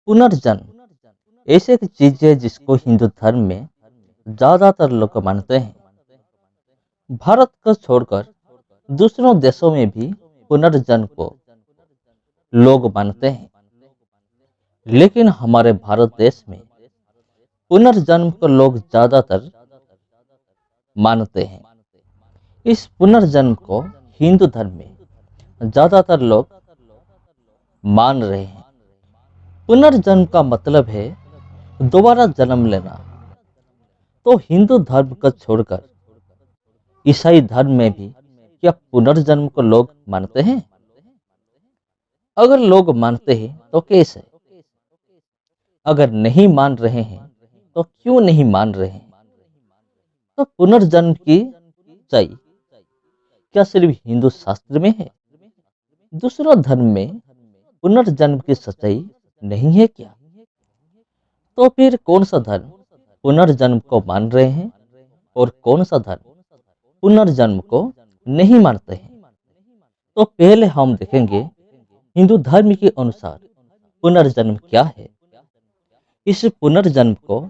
पुनर्जन्म ऐसी एक चीज है जिसको हिंदू धर्म में ज्यादातर लोग मानते हैं। भारत को छोड़कर दूसरों देशों में भी पुनर्जन्म को लोग मानते हैं, लेकिन हमारे भारत देश में पुनर्जन्म को लोग ज्यादातर मानते हैं। इस पुनर्जन्म को हिंदू धर्म में ज्यादातर लोग मान रहे हैं। पुनर्जन्म का मतलब है दोबारा जन्म लेना। तो हिंदू धर्म को छोड़कर ईसाई धर्म में भी क्या पुनर्जन्म को लोग मानते हैं? अगर लोग मानते हैं तो कैसे? अगर नहीं मान रहे हैं तो क्यों नहीं मान रहे हैं? तो पुनर्जन्म की सच्चाई क्या सिर्फ हिंदू शास्त्र में है? दूसरों धर्म में पुनर्जन्म की सच्चाई नहीं है क्या? तो फिर कौन सा धर्म पुनर्जन्म को मान रहे हैं और कौन सा धर्म पुनर्जन्म को नहीं मानते हैं? तो पहले हम देखेंगे हिंदू धर्म के अनुसार पुनर्जन्म क्या है। इस पुनर्जन्म को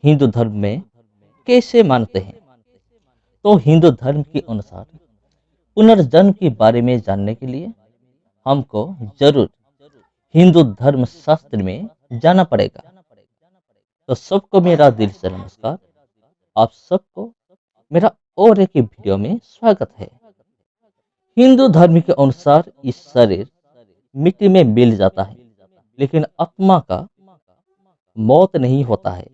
हिंदू धर्म में कैसे मानते हैं? तो हिंदू धर्म के अनुसार पुनर्जन्म के बारे में जानने के लिए हमको जरूर हिंदू धर्म शास्त्र में जाना पड़ेगा। तो सबको मेरा दिल से नमस्कार। आप सबको मेरा और एक वीडियो में स्वागत है। हिंदू धर्म के अनुसार इस शरीर मिट्टी में मिल जाता है, लेकिन आत्मा का मौत नहीं होता है।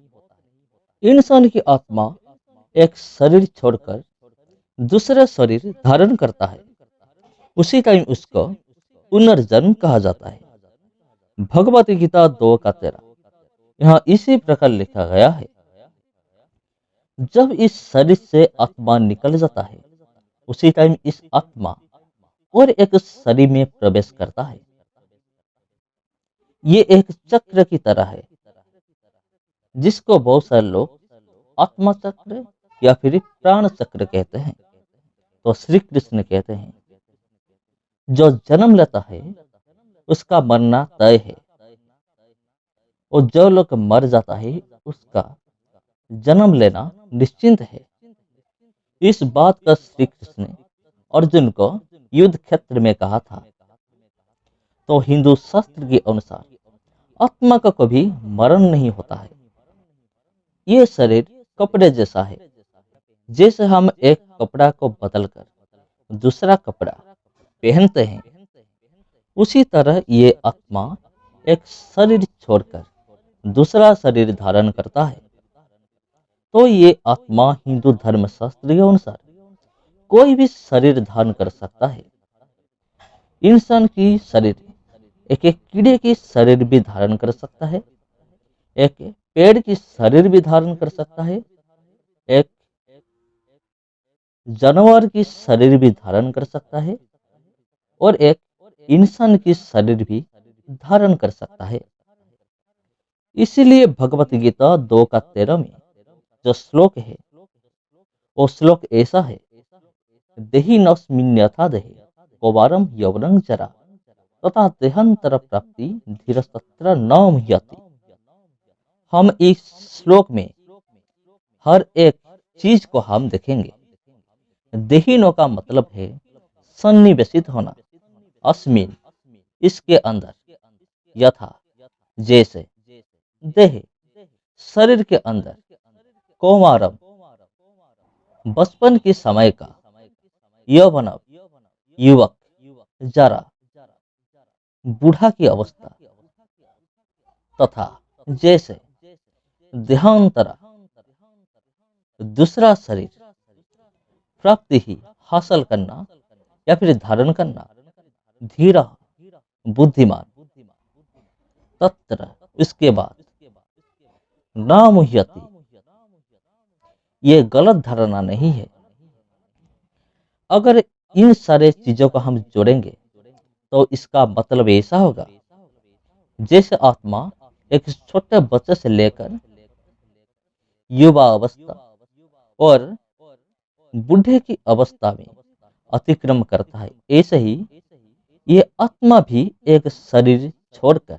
इंसान की आत्मा एक शरीर छोड़कर दूसरा शरीर धारण करता है, उसी टाइम उसको पुनर्जन्म कहा जाता है। भगवत गीता 2:13 यहाँ इसी प्रकार लिखा गया है, जब इस शरीर से आत्मा निकल जाता है उसी टाइम इस आत्मा और एक शरीर में प्रवेश करता है। ये एक चक्र की तरह है, जिसको बहुत सारे लोग आत्मा चक्र या फिर प्राण चक्र कहते हैं। तो श्री कृष्ण कहते हैं, जो जन्म लेता है उसका मरना तय है, और जो लोग मर जाता है उसका जन्म लेना निश्चिंत है। इस बात का श्री कृष्ण ने अर्जुन को युद्ध क्षेत्र में कहा था। तो हिंदू शास्त्र के अनुसार आत्मा का कभी मरण नहीं होता है। ये शरीर कपड़े जैसा है। जैसे हम एक कपड़ा को बदलकर दूसरा कपड़ा पहनते हैं, उसी तरह ये आत्मा एक शरीर छोड़कर दूसरा शरीर धारण करता है। तो ये आत्मा हिंदू धर्म शास्त्र के अनुसार कोई भी शरीर धारण कर सकता है। इंसान की शरीर एक एक कीड़े की शरीर भी धारण कर सकता है, एक पेड़ की शरीर भी धारण कर सकता है, एक जानवर की शरीर भी धारण कर सकता है, और एक इंसान की शरीर भी धारण कर सकता है। इसीलिए भगवत गीता 2:13 में जो श्लोक है वो श्लोक ऐसा है, देहि नस्मिन्यथा देहे कौमारम यौवनं जरा तथा देहांतर प्राप्ति धीरस्तत्र न मुह्यति। हम इस श्लोक में हर एक चीज को हम देखेंगे। देहिनो का मतलब है सन्निवेशित होना, अस्मिन इसके अंदर, यथा जैसे, देह शरीर के अंदर, कौमारम बचपन के समय का, यौवनम युवक, जरा बूढ़ा की अवस्था, तथा जैसे देहांतरा दूसरा शरीर, प्राप्ति ही हासिल करना या फिर धारण करना, धीरा बुद्धिमान, तत्र इसके बाद, ना मुह्यति ये गलत धारणा नहीं है। अगर इन सारे चीजों को हम जोड़ेंगे तो इसका मतलब ऐसा होगा, जैसे आत्मा एक छोटे बच्चे से लेकर युवा अवस्था और बूढ़े की अवस्था में अतिक्रम करता है, ऐसे ही ये आत्मा भी एक शरीर छोड़कर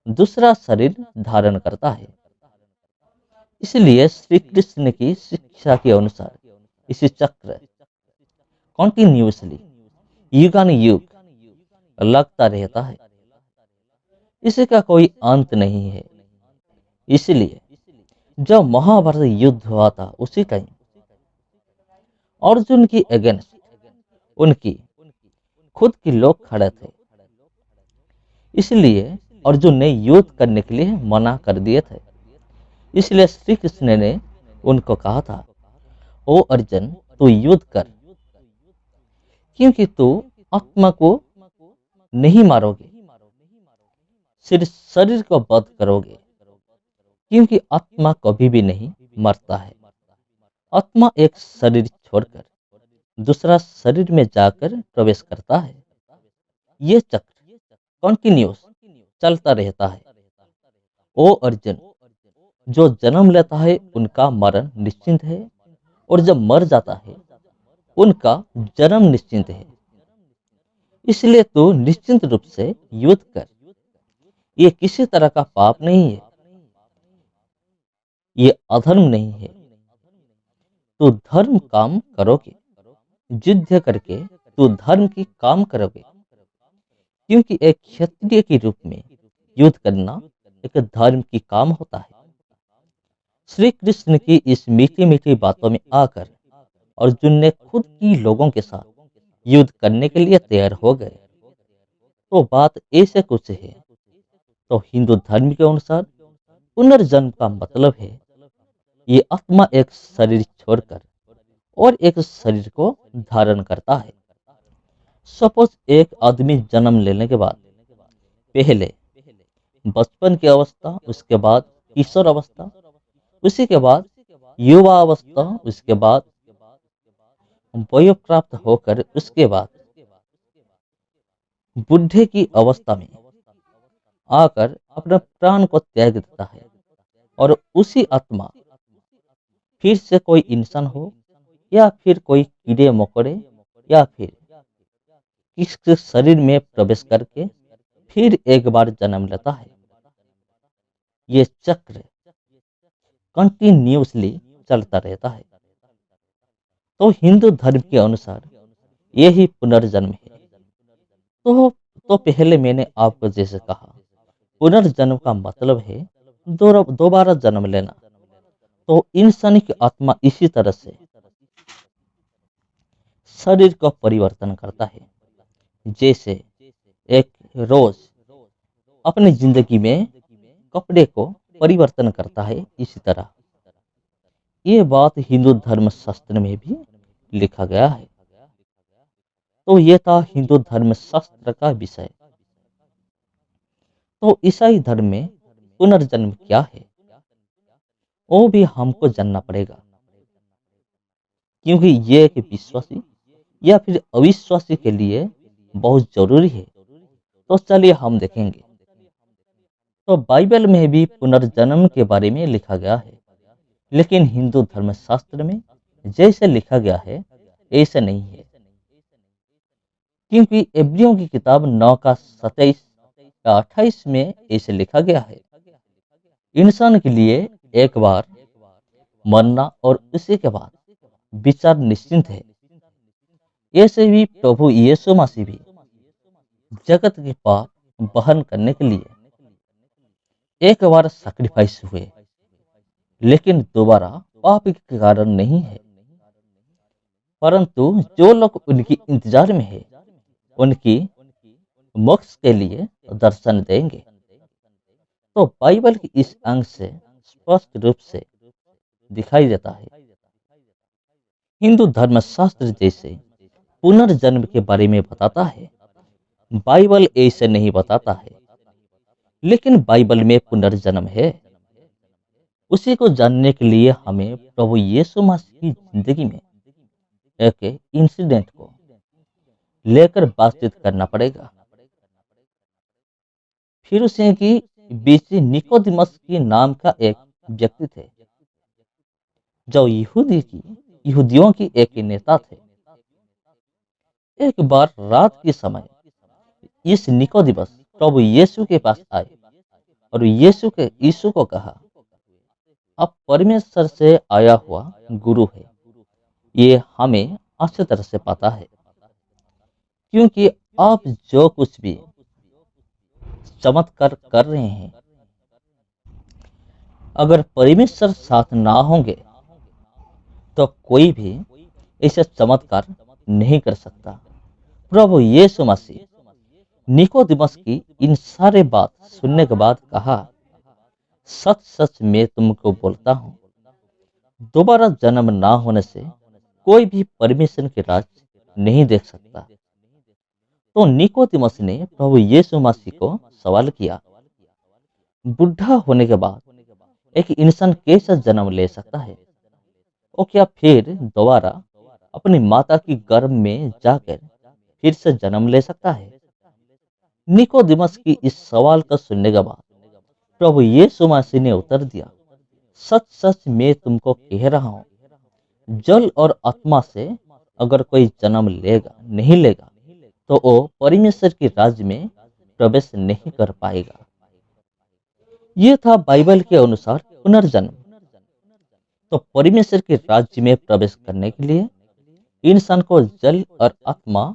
दूसरा शरीर धारण करता है। इसलिए श्री कृष्ण की शिक्षा के अनुसार इसी चक्र कॉन्टिन्यूसली युगानुयुग लगता रहता है, इसका कोई अंत नहीं है। इसलिए जब महाभारत युद्ध हुआ था उसी टाइम अर्जुन की अगेंस्ट उनकी खुद के लोग खड़े थे, इसलिए अर्जुन ने युद्ध करने के लिए मना कर दिए थे। इसलिए श्री कृष्ण ने उनको कहा था, ओ अर्जुन तू युद्ध कर, क्योंकि तू आत्मा को नहीं मारोगे, सिर्फ शरीर को वध करोगे, क्योंकि आत्मा कभी भी नहीं मरता है। आत्मा एक शरीर छोड़कर दूसरा शरीर में जाकर प्रवेश करता है। ये चक्र कंटिन्यूस चलता रहता है। ओ अर्जुन, जो जन्म लेता है उनका मरण निश्चिंत है, और जब मर जाता है उनका जन्म निश्चिंत है। इसलिए तू निश्चिंत रूप से युद्ध कर। ये किसी तरह का पाप नहीं है, ये अधर्म नहीं है। तू धर्म काम करोगे, युद्ध करके तू धर्म की काम करोगे, क्योंकि एक क्षत्रिय के रूप में युद्ध करना एक धर्म की काम होता है। श्री कृष्ण की इस मीठी मीठी बातों में आकर अर्जुन ने खुद की लोगों के साथ युद्ध करने के लिए तैयार हो गए। तो बात ऐसे कुछ है। तो हिंदू धर्म के अनुसार पुनर्जन्म का मतलब है ये आत्मा एक शरीर छोड़कर और एक शरीर को धारण करता है। सपोज एक आदमी जन्म लेने के बाद पहले बचपन की अवस्था, उसके बाद किशोर अवस्था, उसी के बाद युवा अवस्था, उसके बाद वयो प्राप्त होकर उसके बाद बुढ़े की अवस्था में आकर अपने प्राण को त्याग देता है। और उसी आत्मा फिर से कोई इंसान हो या फिर कोई कीड़े मकोड़े या फिर किस शरीर में प्रवेश करके फिर एक बार जन्म लेता है। ये चक्र कंटिन्यूसली चलता रहता है। तो हिंदू धर्म के अनुसार यही पुनर्जन्म है। तो पहले मैंने आपको जैसे कहा, पुनर्जन्म का मतलब है दोबारा जन्म लेना। तो इंसानी की आत्मा इसी तरह से शरीर का परिवर्तन करता है। जैसे एक रोज अपनी जिंदगी में कपड़े को परिवर्तन करता है, इसी तरह ये बात हिंदू धर्म शास्त्र में भी लिखा गया है। तो ये था हिंदू धर्म शास्त्र का विषय। तो ईसाई धर्म में पुनर्जन्म क्या है वो भी हमको जानना पड़ेगा, क्योंकि ये एक विश्वासी या फिर अविश्वासी के लिए बहुत जरूरी है। तो चलिए हम देखेंगे। तो बाइबल में भी पुनर्जन्म के बारे में लिखा गया है, लेकिन हिंदू धर्म शास्त्र में जैसे लिखा गया है ऐसा नहीं है। क्योंकि इब्रियों की किताब 9 का 27 या 28 में ऐसे लिखा गया है, इंसान के लिए एक बार मरना और उसी के बाद विचार निश्चिंत है। ऐसे भी प्रभु यीशु मसीह भी जगत के पाप वहन करने के लिए एक बार सैक्रिफाइस हुए, लेकिन दोबारा पाप के कारण नहीं है। परंतु जो लोग उनकी इंतजार में है उनकी मोक्ष के लिए दर्शन देंगे। तो बाइबल की इस अंग से स्पष्ट रूप से दिखाई देता है। हिंदू धर्मशास्त्र जैसे पुनर्जन्म के बारे में बताता है, बाइबल ऐसे नहीं बताता है। लेकिन बाइबल में पुनर्जन्म है। उसी को जानने के लिए हमें प्रभु यीशु मसीह की जिंदगी में एक इंसिडेंट को लेकर बातचीत करना पड़ेगा। फिर उसे की बीच निकोदिमस के नाम का एक व्यक्ति थे, जो यहूदियों की एक नेता थे। एक बार रात के समय इस निकोदिमस प्रभु यीशु के पास आए और यीशु को कहा, आप परमेश्वर से आया हुआ गुरु है। ये हमें अच्छी तरह से पता है, क्योंकि आप जो कुछ भी चमत्कार कर रहे हैं, अगर परमेश्वर साथ ना होंगे तो कोई भी ऐसे चमत्कार नहीं कर सकता। प्रभु यीशु मसीह निकोदेमस की इन सारे बात सुनने के बाद कहा, सच सच मैं तुमको बोलता हूँ, दोबारा जन्म ना होने से कोई भी परमेश्वर के राज नहीं देख सकता। तो निकोदेमस ने प्रभु यीशु मसीह को सवाल किया, बुढ़ा होने के बाद एक इंसान कैसा जन्म ले सकता है? और क्या फिर दोबारा अपनी माता की गर्भ में जाकर फिर से जन्म ले सकता है? निकोदेमस की इस सवाल का सुनने के बाद प्रभु यीशु मसीह ने उत्तर दिया, सच सच मैं तुमको कह रहा हूँ, जल और आत्मा से अगर कोई जन्म नहीं लेगा तो वो परमेश्वर के राज्य में प्रवेश नहीं कर पाएगा। यह था बाइबल के अनुसार पुनर्जन्म। तो परमेश्वर के राज्य में प्रवेश करने के लिए इंसान को जल और आत्मा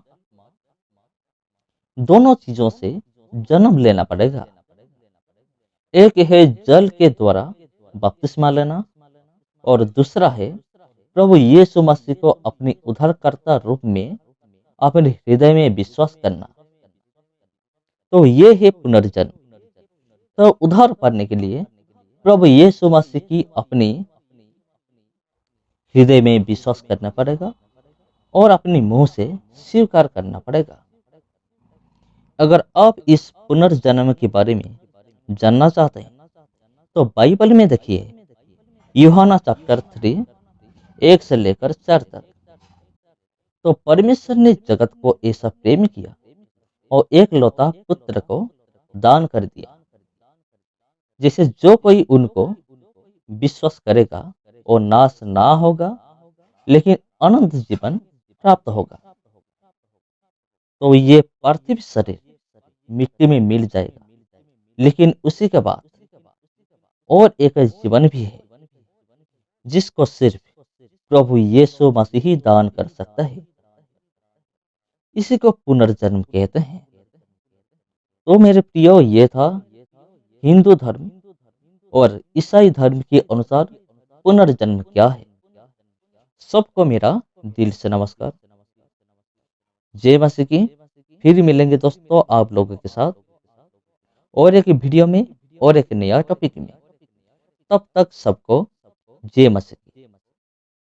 दोनों चीजों से जन्म लेना पड़ेगा। एक है जल के द्वारा बपतिस्मा लेना और दूसरा है प्रभु यीशु मसीह को अपनी उद्धारकर्ता रूप में अपने हृदय में विश्वास करना। तो ये है पुनर्जन्म। तो उद्धार पाने के लिए प्रभु यीशु मसीह की अपनी हृदय में विश्वास करना पड़ेगा और अपनी मुंह से स्वीकार करना पड़ेगा। अगर आप इस पुनर्जन्म के बारे में जानना चाहते हैं तो बाइबल में देखिए, यूहन्ना चैप्टर 3 1 से लेकर 4 तक। तो परमेश्वर ने जगत को ऐसा प्रेम किया और एक लौता पुत्र को दान कर दिया, जिसे जो कोई उनको विश्वास करेगा वो नाश ना होगा लेकिन अनंत जीवन प्राप्त होगा। तो ये पार्थिव शरीर मिट्टी में मिल जाएगा, लेकिन उसी के बाद और एक जीवन भी है जिसको सिर्फ प्रभु यीशु मसीह ही दान कर सकता है। इसी को पुनर्जन्म कहते हैं। तो मेरे प्रियो, ये था हिंदू धर्म और ईसाई धर्म के अनुसार पुनर्जन्म क्या है। सबको मेरा दिल से नमस्कार। जय मसीह की। फिर मिलेंगे दोस्तों आप लोगों के साथ और एक वीडियो में और एक नया टॉपिक में। तब तक सबको जय मसीह की।